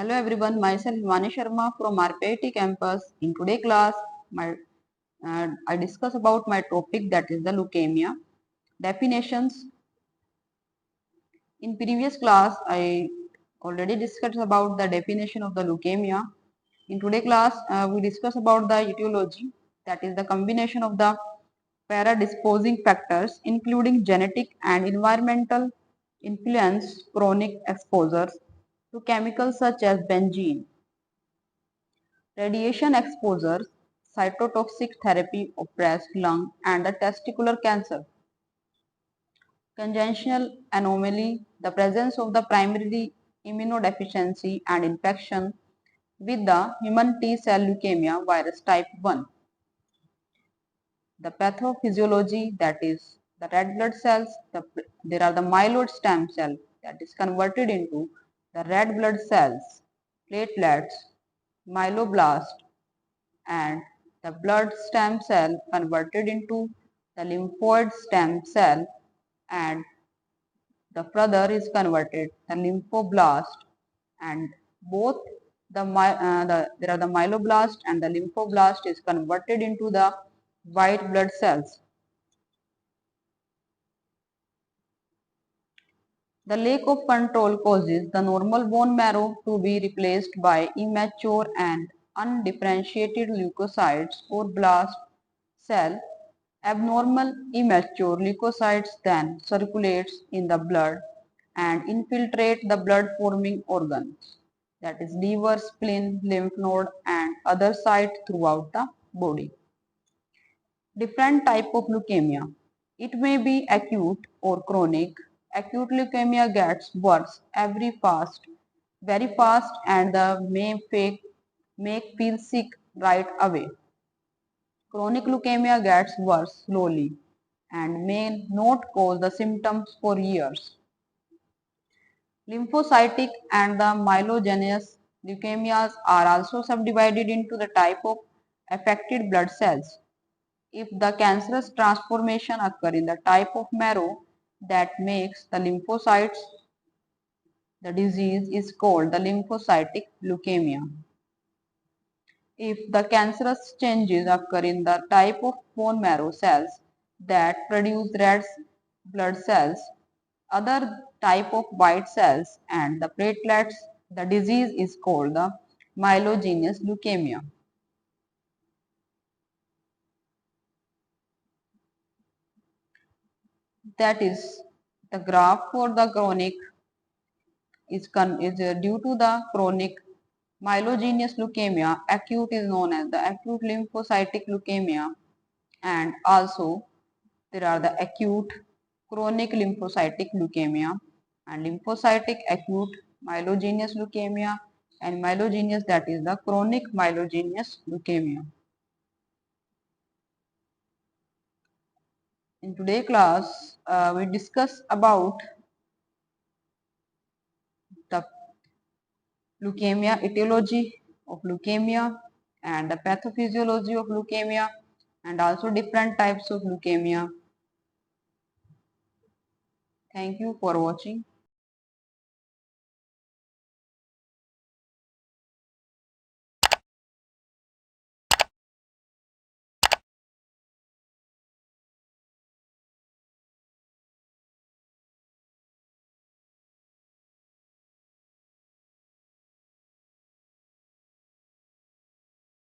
Hello everyone, myself Himani Sharma from RPIT campus. In today's class, I discuss about my topic, that is the leukemia. Definitions. In previous class, I already discussed about the definition of the leukemia. In today's class, we discuss about the etiology, that is the combination of the predisposing factors including genetic and environmental influence, chronic exposures to chemicals such as benzene, radiation exposure, cytotoxic therapy of breast, lung, and the testicular cancer. Congenital anomaly, the presence of the primary immunodeficiency and infection with the human T cell leukemia virus type 1. The pathophysiology, that is the red blood cells, there are the myeloid stem cell that is converted into the red blood cells, platelets, myeloblast, and the blood stem cell converted into the lymphoid stem cell, and the further is converted the lymphoblast, and both there are the myeloblast and the lymphoblast is converted into the white blood cells. The lack of control causes the normal bone marrow to be replaced by immature and undifferentiated leukocytes or blast cell. Abnormal immature leukocytes then circulates in the blood and infiltrate the blood forming organs, that is liver, spleen, lymph node and other sites throughout the body. Different type of leukemia. It may be acute or chronic. Acute leukemia gets worse very fast, and the make feel sick right away. Chronic leukemia gets worse slowly and may not cause the symptoms for years. Lymphocytic and the myelogenous leukemias are also subdivided into the type of affected blood cells. If the cancerous transformation occur in the type of marrow that makes the lymphocytes, the disease is called the lymphocytic leukemia. If the cancerous changes occur in the type of bone marrow cells that produce red blood cells, other type of white cells and the platelets, the disease is called the myelogenous leukemia. That is, the graph for the chronic is due to the chronic myelogenous leukemia. Acute is known as the acute lymphocytic leukemia, and also there are the acute chronic lymphocytic leukemia and lymphocytic acute myelogenous leukemia and myelogenous, that is the chronic myelogenous leukemia. In today's class, we discuss about the leukemia, etiology of leukemia and the pathophysiology of leukemia and also different types of leukemia. Thank you for watching.